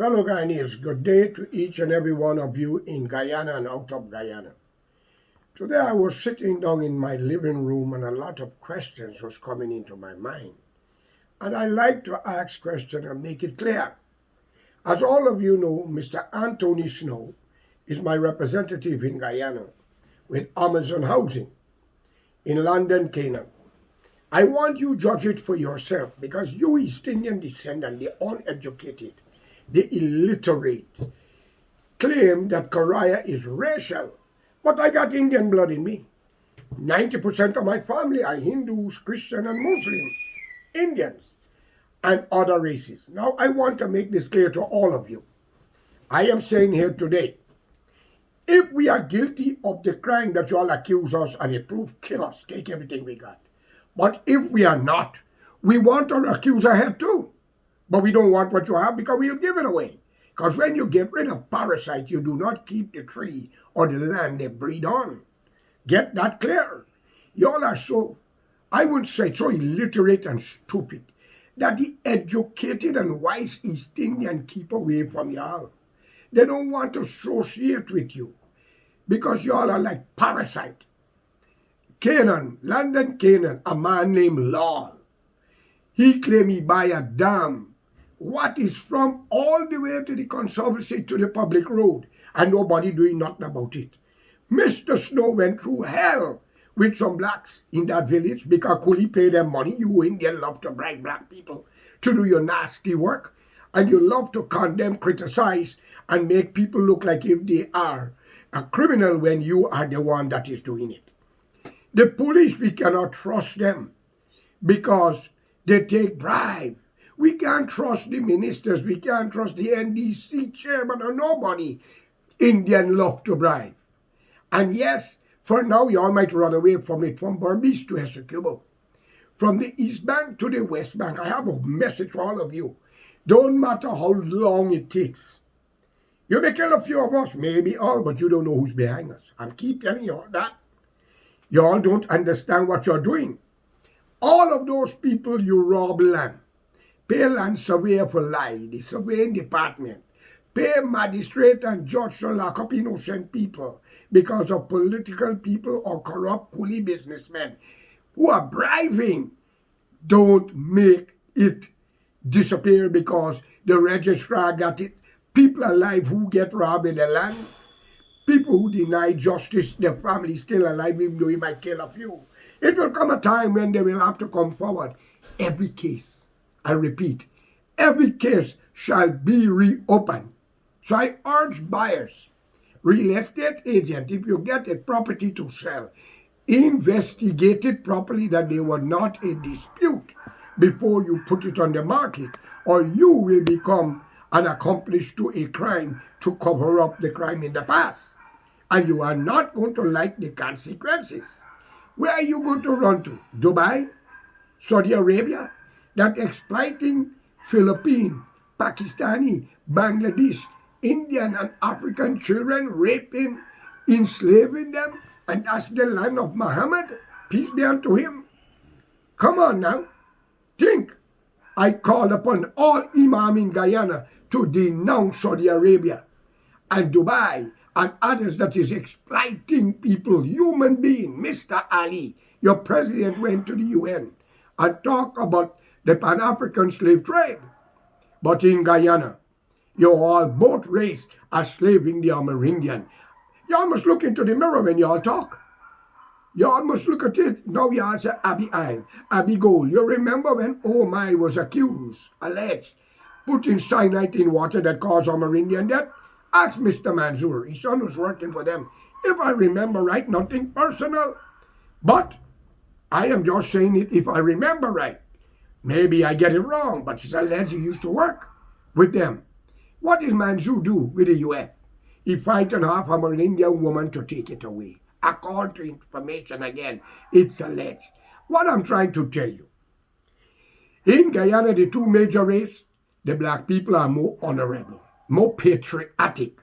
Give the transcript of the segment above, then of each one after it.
Fellow Guyanese, good day to each and every one of you in Guyana and out of Guyana. Today I was sitting down in my living room and a lot of questions was coming into my mind. And I like to ask questions and make it clear. As all of you know, Mr. Anthony Snow is my representative in Guyana with Amazon Housing in London, Canaan. I want you to judge it for yourself because you East Indian descendant, the uneducated, the illiterate, claim that Korea is racial. But I got Indian blood in me. 90% of my family are Hindus, Christian, and Muslim, Indians, and other races. Now, I want to make this clear to all of you. I am saying here today, if we are guilty of the crime that you all accuse us and it prove, kill us, take everything we got. But if we are not, we want our accuser head too. But we don't want what you have because we'll give it away. Because when you get rid of parasites, you do not keep the tree or the land they breed on. Get that clear. Y'all are so, I would say, so illiterate and stupid that the educated and wise East Indian keep away from y'all. They don't want to associate with you because y'all are like parasite. Canaan, London, Canaan, a man named Law. He claimed he buy a dam. What is from all the way to the conservancy to the public road and nobody doing nothing about it. Mr. Snow went through hell with some blacks in that village because Coolie paid them money. You Indian love to bribe black people to do your nasty work and you love to condemn, criticize and make people look like if they are a criminal when you are the one that is doing it. The police, we cannot trust them because they take bribe. We can't trust the ministers. We can't trust the NDC chairman or nobody. Indian love to bribe. And yes, for now, you all might run away from it, from Berbice to Essequibo. From the East Bank to the West Bank, I have a message for all of you. Don't matter how long it takes. You may kill a few of us, maybe all, but you don't know who's behind us. I keep telling you all that. You all don't understand what you're doing. All of those people you rob land. Pay land surveyor for lie, the surveying department. Pay magistrate and judge to lock up innocent people because of political people or corrupt coolie businessmen who are bribing. Don't make it disappear because the registrar got it. People alive who get robbed in the land. People who deny justice, their family still alive even though he might kill a few. It will come a time when they will have to come forward. Every case, I repeat, every case shall be reopened. So I urge buyers, real estate agent, if you get a property to sell, investigate it properly that they were not a dispute before you put it on the market, or you will become an accomplice to a crime to cover up the crime in the past. And you are not going to like the consequences. Where are you going to run to? Dubai? Saudi Arabia? That exploiting Philippine, Pakistani, Bangladesh, Indian and African children, raping, enslaving them, and that's the land of Muhammad, peace be unto him. Come on now, think. I call upon all imam in Guyana to denounce Saudi Arabia and Dubai and others that is exploiting people, human being. Mr. Ali, your president went to the UN and talked about the Pan-African slave trade. But in Guyana, you all both race are slaving the Amerindian. Y'all must look into the mirror when y'all talk. Y'all must look at it. Now y'all say Abigail. You remember when Omai was accused, alleged, putting cyanide in water that caused Amerindian death? Ask Mr. Mansour. His son was working for them. If I remember right, nothing personal. But I am just saying it if I remember right. Maybe I get it wrong, but it's alleged he used to work with them. What does Mansour do with the UN? He fight and half an Indian woman to take it away. According to information again, it's alleged. What I'm trying to tell you, in Guyana, the two major races, the black people are more honorable, more patriotic,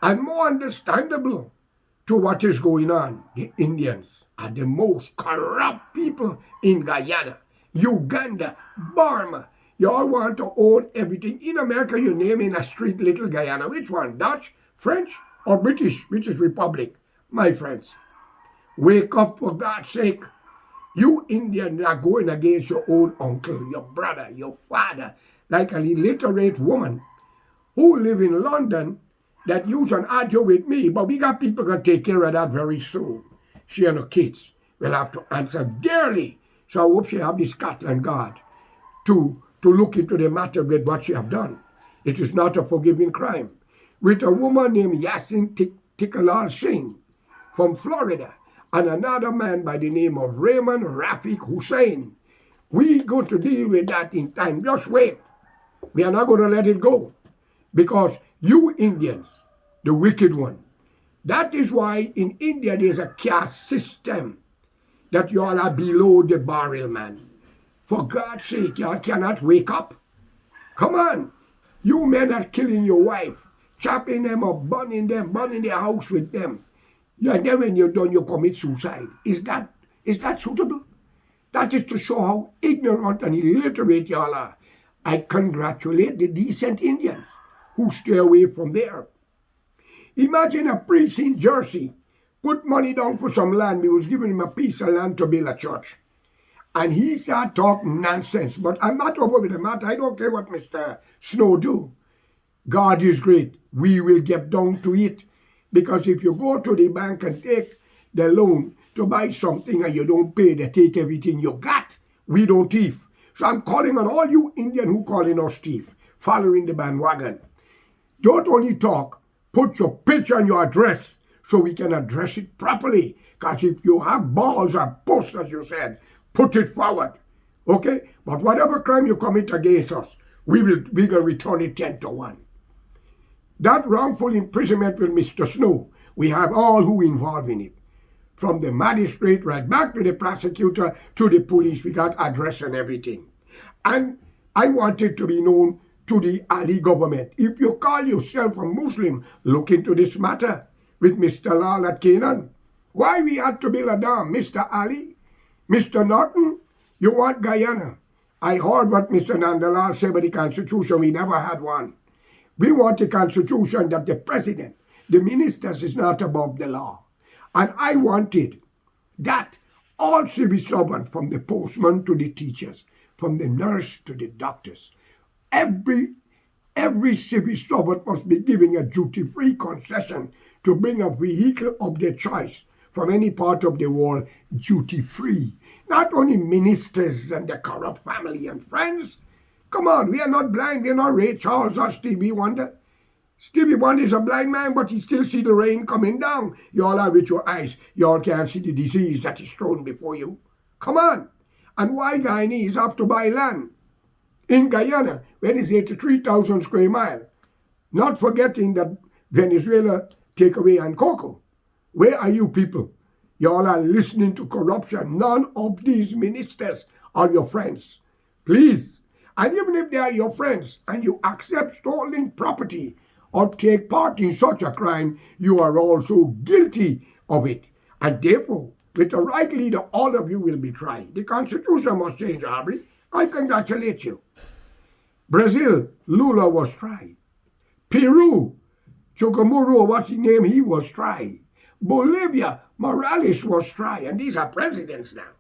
and more understandable to what is going on. The Indians are the most corrupt people in Guyana, Uganda, Burma. Y'all want to own everything. In America, you name in a street Little Guyana. Which one? Dutch, French, or British? British Republic? My friends, wake up for God's sake. You Indians are going against your own uncle, your brother, your father, like an illiterate woman who live in London that used an argue with me, but we got people going to take care of that very soon. She and her kids will have to answer dearly. So I hope she have the Scotland Guard to look into the matter with what she have done. It is not a forgiving crime. With a woman named Yasin Tikalal Singh from Florida and another man by the name of Raymond Rafiq Hussein. We going to deal with that in time. Just wait. We are not going to let it go. Because you Indians, the wicked one, that is why in India there's a caste system that you all are below the barrel, man. For God's sake, y'all cannot wake up. Come on. You men are killing your wife, chopping them up, burning their house with them. And then when you're done, you commit suicide. Is that suitable? That is to show how ignorant and illiterate y'all are. I congratulate the decent Indians who stay away from there. Imagine a priest in Jersey put money down for some land. He was giving him a piece of land to build a church. And he started talking nonsense. But I'm not over with the matter. I don't care what Mr. Snow do. God is great. We will get down to it. Because if you go to the bank and take the loan to buy something and you don't pay, they take everything you got. We don't thief. So I'm calling on all you Indians who calling us thief, following the bandwagon. Don't only talk, put your picture and your address so we can address it properly. Because if you have balls or posts, as you said, put it forward. Okay? But whatever crime you commit against us, we will return it 10 to 1. That wrongful imprisonment with Mr. Snow, we have all who involved in it. From the magistrate right back to the prosecutor to the police, we got address and everything. And I want it to be known to the Ali government. If you call yourself a Muslim, look into this matter with Mr. Lal at Canaan. Why we had to build a dam, Mr. Ali? Mr. Norton, you want Guyana. I heard what Mr. Nandalal said about the Constitution. We never had one. We want a Constitution that the President, the ministers is not above the law. And I wanted that all civil servants, from the postman to the teachers, from the nurse to the doctors, every civil servant must be giving a duty-free concession to bring a vehicle of their choice from any part of the world duty-free. Not only ministers and the corrupt family and friends. Come on, we are not blind. We are not Ray Charles or Stevie Wonder. Stevie Wonder is a blind man, but he still see the rain coming down. You all are with your eyes. You all can't see the disease that is thrown before you. Come on. And why Guyanese have to buy land in Guyana when it's 83,000 square miles? Not forgetting that Venezuela take away and cocoa. Where are you people? You all are listening to corruption. None of these ministers are your friends. Please. And even if they are your friends and you accept stolen property or take part in such a crime, you are also guilty of it. And therefore, with the right leader, all of you will be tried. The Constitution must change, Aubrey. I congratulate you. Brazil, Lula was tried. Peru, Chocomoro, what's his name, he was tried. Bolivia, Morales was tried. And these are presidents now.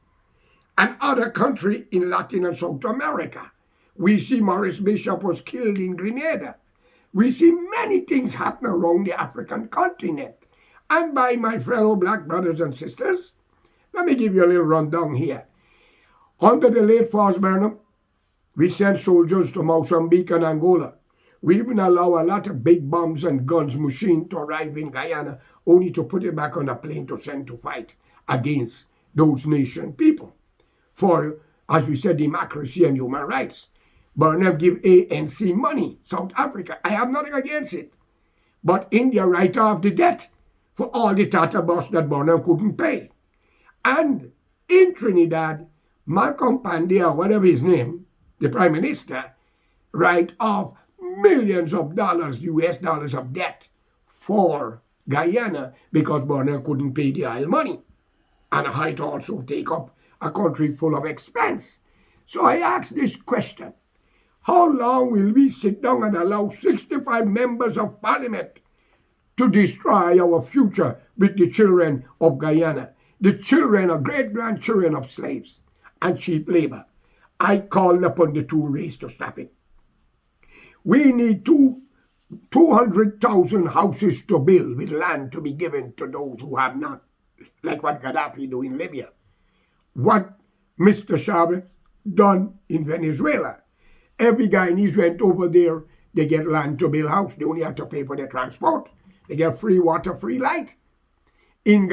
And other countries in Latin and South America. We see Maurice Bishop was killed in Grenada. We see many things happen around the African continent. And by my fellow black brothers and sisters, let me give you a little rundown here. Under the late Fos Burnham, we sent soldiers to Mozambique and Angola. We even allow a lot of big bombs and guns machine to arrive in Guyana, only to put it back on a plane to send to fight against those nation people. For, as we said, democracy and human rights. Burnham give ANC money, South Africa. I have nothing against it. But India write off the debt for all the Tata bus that Burnham couldn't pay. And in Trinidad, Malcolm Pandya, whatever his name, the Prime Minister, write off millions of dollars, US dollars of debt for Guyana because Burnham couldn't pay the oil money. And it also take up a country full of expense. So I ask this question. How long will we sit down and allow 65 members of parliament to destroy our future with the children of Guyana, the children or great-grandchildren of slaves and cheap labor? I call upon the two races to stop it. We need 200,000 houses to build with land to be given to those who have not, like what Gaddafi do in Libya, what Mr. Chavez done in Venezuela. Every Guyanese went over there, they get land to build house. They only have to pay for their transport. They get free water, free light. In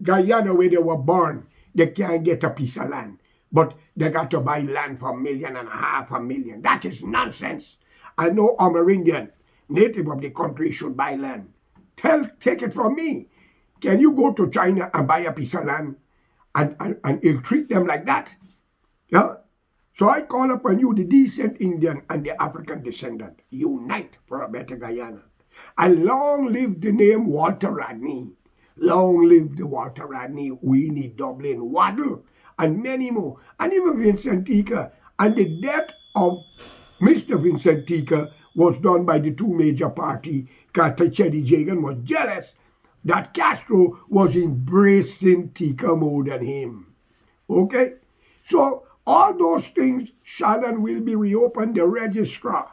Guyana, where they were born, they can't get a piece of land. But they got to buy land for $1.5 million. That is nonsense. I know Amerindian, native of the country, should buy land. Take it from me. Can you go to China and buy a piece of land and ill treat them like that? Yeah? So I call upon you, the decent Indian and the African descendant, unite for a better Guyana. And long live the name Walter Rodney. Long live the Walter Rodney, Winnie, Dublin, Waddle, and many more. And even Vincent Tika. And the death of Mr. Vincent Tika was done by the two major parties. Teddy Jagan was jealous that Castro was embracing Tika more than him. Okay? So all those things shall and will be reopened, the registrar.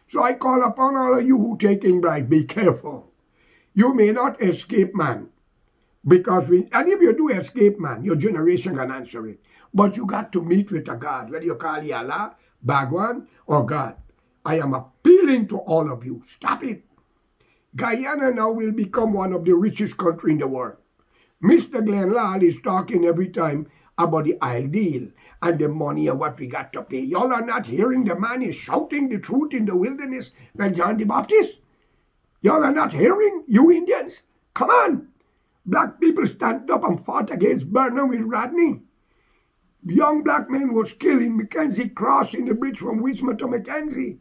So I call upon all of you who taking bribes, be careful. You may not escape, man. Because and if you do escape, man, your generation can answer it. But you got to meet with a God, whether you call it Allah, Bhagwan, or God. I am appealing to all of you. Stop it. Guyana now will become one of the richest countries in the world. Mr. Glenn Lal is talking every time about the oil deal and the money and what we got to pay. Y'all are not hearing the man is shouting the truth in the wilderness like John the Baptist? Y'all are not hearing, you Indians? Come on. Black people stand up and fought against Burnham with Rodney. Young black men was killed in Mackenzie crossing the bridge from Wisma to Mackenzie.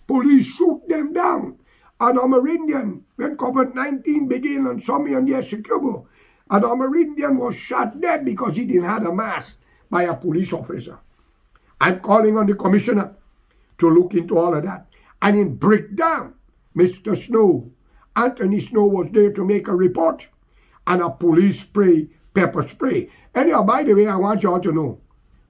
Police shoot them down. An Amerindian, when COVID-19 began on Somi and Yesikubo, an Amerindian was shot dead because he didn't have a mask by a police officer. I'm calling on the commissioner to look into all of that. And in breakdown, Mr. Snow, Anthony Snow was there to make a report. And a police spray, pepper spray. Anyhow, by the way, I want you all to know,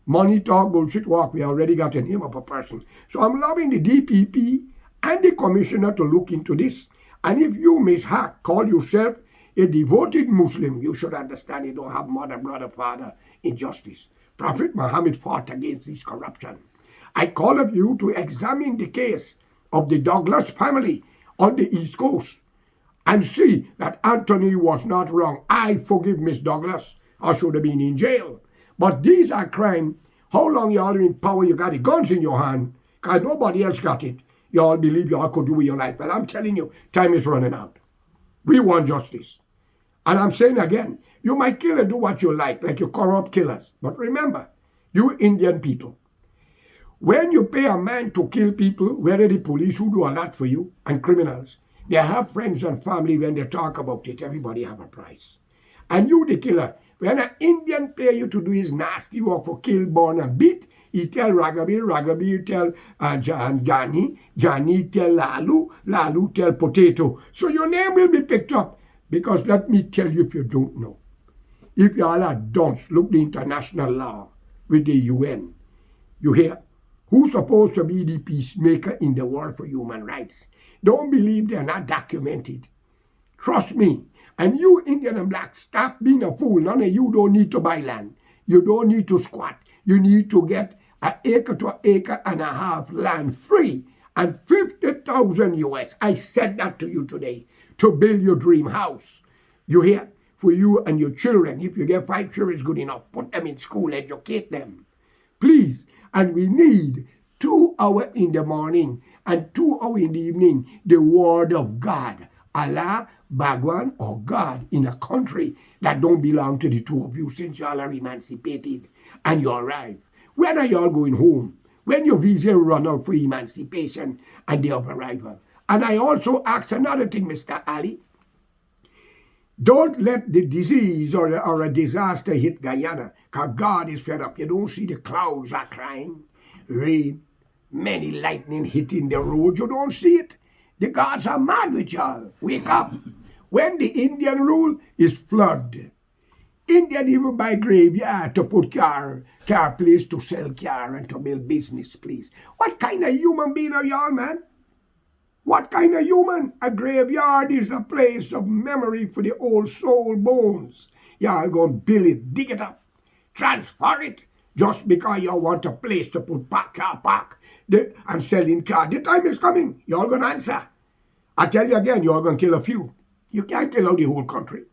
money talk, bullshit walk, we already got a name of a person. So I'm loving the DPP and the commissioner to look into this. And if you, Miss Hack, call yourself a devoted Muslim, you should understand you don't have mother, brother, father in justice. Prophet Muhammad fought against this corruption. I call up you to examine the case of the Douglas family on the East Coast and see that Anthony was not wrong. I forgive Miss Douglas. I should have been in jail. But these are crimes. How long y'all in power? You got the guns in your hand because nobody else got it. Y'all believe y'all could do with your life. But I'm telling you, time is running out. We want justice. And I'm saying again, you might kill and do what you like you corrupt killers. But remember, you Indian people, when you pay a man to kill people, whether the police who do a lot for you and criminals, they have friends and family. When they talk about it, everybody have a price. And you, the killer, when an Indian pay you to do his nasty work for kill, burn, and beat, he tell Ragabir tell Johnny tell Lalu tell Potato. So your name will be picked up. Because let me tell you if you don't know. If you all are dumps, look the international law with the UN. You hear? Who's supposed to be the peacemaker in the world for human rights? Don't believe they're not documented. Trust me. And you Indian and black, stop being a fool. None of you don't need to buy land. You don't need to squat. You need to get an acre to an acre and a half land free. And 50,000 US. I said that to you today. To build your dream house. You hear? For you and your children. If you get 5 children, it's good enough. Put them in school, educate them. Please. And we need 2 hours in the morning and 2 hours in the evening, the word of God. Allah, Bhagwan, or God in a country that don't belong to the two of you since y'all are emancipated and you arrive. When are y'all going home? When your visa run out for emancipation and day of arrival. And I also ask another thing, Mr. Ali. Don't let the disease or a disaster hit Guyana, because God is fed up. You don't see the clouds are crying, rain, Many lightning hitting the road. You don't see it. The gods are mad with y'all. Wake up. When the Indian rule is flood. Indian even buy graveyard to put car place to sell car and to build business place. What kind of human being are y'all, man? What kind of human? A graveyard is a place of memory for the old soul bones. Y'all gonna build it, dig it up, transfer it, just because you want a place to put car park and selling car. The time is coming. Y'all gonna answer. I tell you again, you're gonna kill a few. You can't kill out the whole country.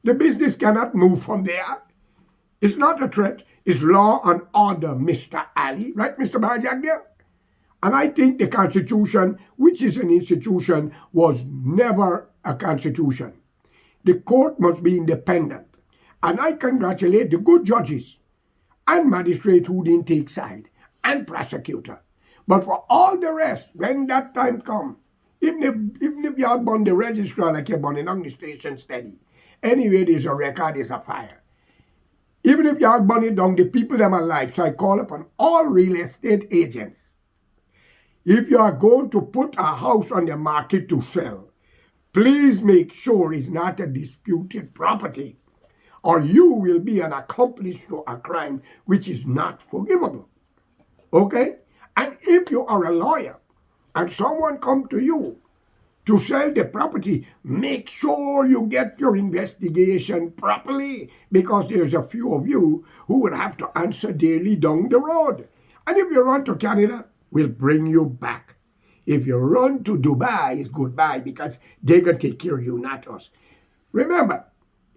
The business cannot move from there. It's not a threat. It's law and order, Mr. Ali. Right, Mr. Bajak there? And I think the Constitution, which is an institution, was never a constitution. The court must be independent. And I congratulate the good judges and magistrates who didn't take side, and prosecutor. But for all the rest, when that time comes, even if you have burn the registrar like you burn in the station steady, anyway, there's a record, there's a fire. Even if you have burn it down, the people them alive. So I call upon all real estate agents. If you are going to put a house on the market to sell, please make sure it's not a disputed property, or you will be an accomplice to a crime which is not forgivable. Okay? And if you are a lawyer and someone come to you to sell the property, make sure you get your investigation properly, because there's a few of you who will have to answer daily down the road. And if you run to Canada, we'll bring you back. If you run to Dubai, it's goodbye, because they're going to take care of you, not us. Remember,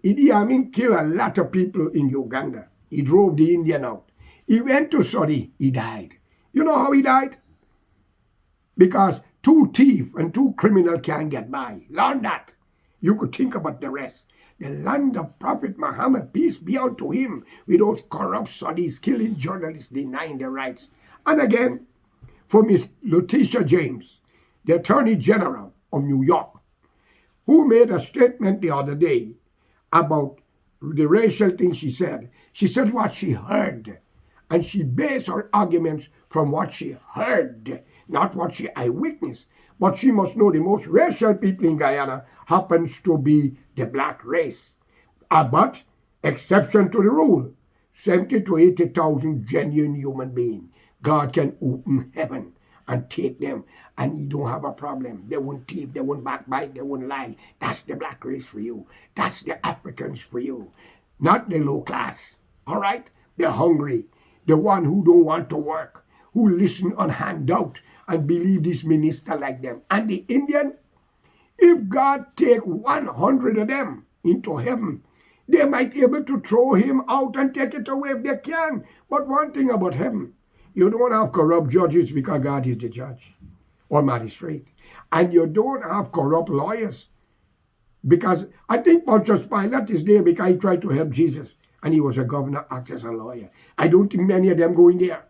Idi Amin killed a lot of people in Uganda. He drove the Indian out. He went to Saudi, he died. You know how he died? Because two thieves and two criminals can't get by. Learn that. You could think about the rest. The land of Prophet Muhammad, peace be unto him, with those corrupt Saudis killing journalists, denying their rights. And again, for Miss Letitia James, the Attorney General of New York, who made a statement the other day about the racial thing she said. She said what she heard. And she based her arguments from what she heard, not what she eyewitnessed. But she must know the most racial people in Guyana happens to be the black race. But exception to the rule, 70 to 80,000 genuine human beings. God can open heaven and take them, and you don't have a problem. They won't thief, they won't backbite, they won't lie. That's the black race for you. That's the Africans for you, not the low class. All right? They're hungry. The one who don't want to work, who listen on handout and believe this minister like them. And the Indian, if God take 100 of them into heaven, they might be able to throw him out and take it away if they can. But one thing about heaven, you don't have corrupt judges because God is the judge or magistrate. And you don't have corrupt lawyers, because I think Pontius Pilate is there because he tried to help Jesus. And he was a governor, acted as a lawyer. I don't think many of them go in there.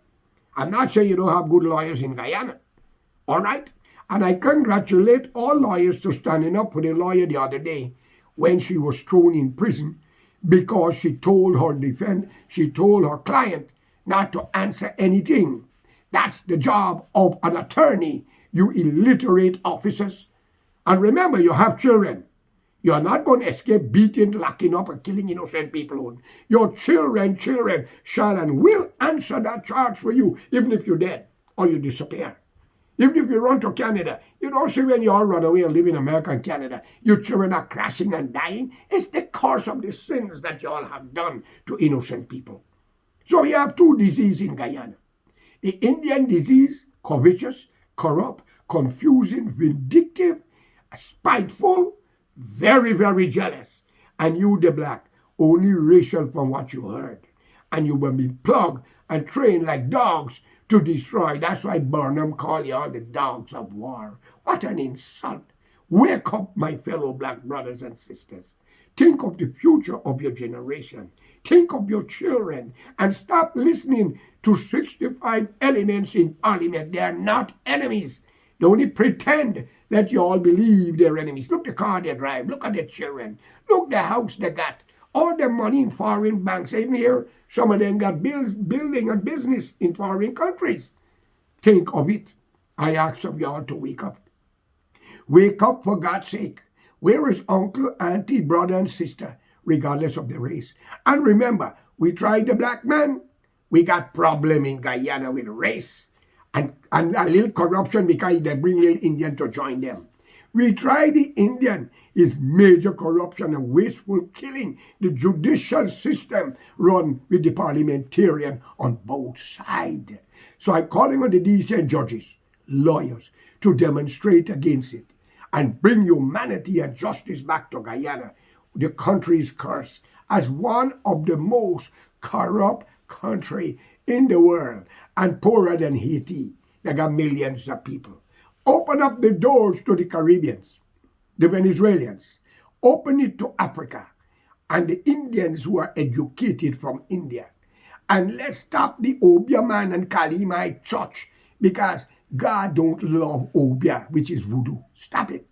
I'm not saying you don't have good lawyers in Guyana. All right? And I congratulate all lawyers to standing up for the lawyer the other day when she was thrown in prison because she told her client not to answer anything. That's the job of an attorney, you illiterate officers. And remember, you have children. You are not going to escape beating, locking up, and killing innocent people. Your children shall and will answer that charge for you, even if you're dead or you disappear. Even if you run to Canada, you don't see when you all run away and live in America and Canada, your children are crashing and dying. It's the cause of the sins that you all have done to innocent people. So we have two diseases in Guyana. The Indian disease, covetous, corrupt, confusing, vindictive, spiteful, very, very jealous. And you, the black, only racial from what you heard. And you will be plugged and trained like dogs to destroy. That's why Burnham called you all the dogs of war. What an insult. Wake up, my fellow black brothers and sisters. Think of the future of your generation. Think of your children. And stop listening to 65 elements in parliament. They are not enemies. They only pretend that you all believe they're enemies. Look the car they drive. Look at their children. Look the house they got. All the money in foreign banks. Even here, some of them got building and business in foreign countries. Think of it. I ask of y'all to wake up. Wake up for God's sake. Where is uncle, auntie, brother, and sister, regardless of the race? And remember, we tried the black man. We got problem in Guyana with race and a little corruption because they bring little Indian to join them. We tried the Indian. Is major corruption and wasteful killing. The judicial system run with the parliamentarian on both sides. So I'm calling on the decent judges, lawyers, to demonstrate against it and bring humanity and justice back to Guyana. The country is cursed as one of the most corrupt country in the world and poorer than Haiti. They got millions of people. Open up the doors to the Caribbeans, the Venezuelans. Open it to Africa and the Indians who are educated from India. And let's stop the Obia man and Kalimite church because God don't love Obia, which is voodoo. Stop it.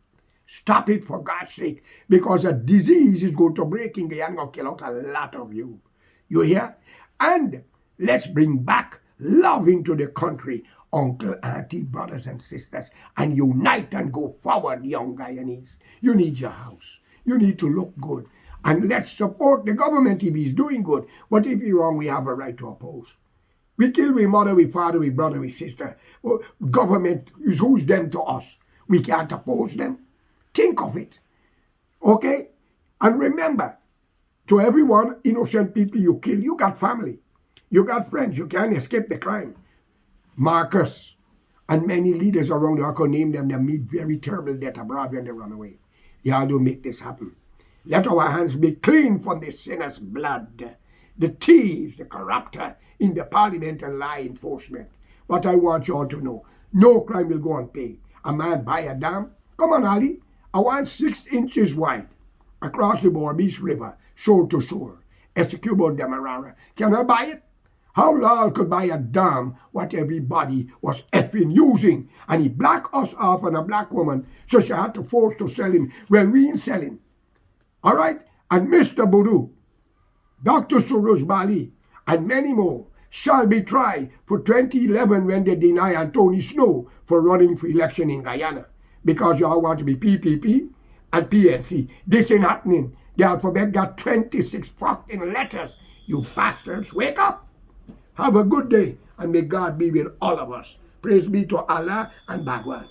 Stop it for God's sake because a disease is going to break in Guyana and kill out a lot of you. You hear? And let's bring back love into the country, uncle, auntie, brothers, and sisters, and unite and go forward, young Guyanese. You need your house. You need to look good. And let's support the government if he's doing good. But if he's wrong, we have a right to oppose. We kill, we mother, we father, we brother, we sister. Government is who's them to us. We can't oppose them. Think of it. Okay? And remember, to everyone, innocent people you kill, you got family. You got friends. You can't escape the crime. Marcus and many leaders around the world, I can name them, they meet very terrible death abroad when they run away. Y'all do make this happen. Let our hands be clean from the sinner's blood, the thieves, the corrupter in the parliament and law enforcement. But I want you all to know, no crime will go unpaid. A man buy a dam. Come on, Ali. I want 6 inches wide across the Borbice River, shore to shore. Essequibo Demerara. Can I buy it? How Lal could buy a dam what everybody was effing using, and he black us off on a black woman, so she had to force to sell him. Well, we ain't selling. All right? And Mr. Boudou, Dr. Soros Bali, and many more shall be tried for 2011 when they deny Anthony Snow for running for election in Guyana. Because y'all want to be PPP and PNC. This ain't happening. The alphabet got 26 fucking letters. You bastards, wake up. Have a good day, and may God be with all of us. Praise be to Allah and Bhagwan.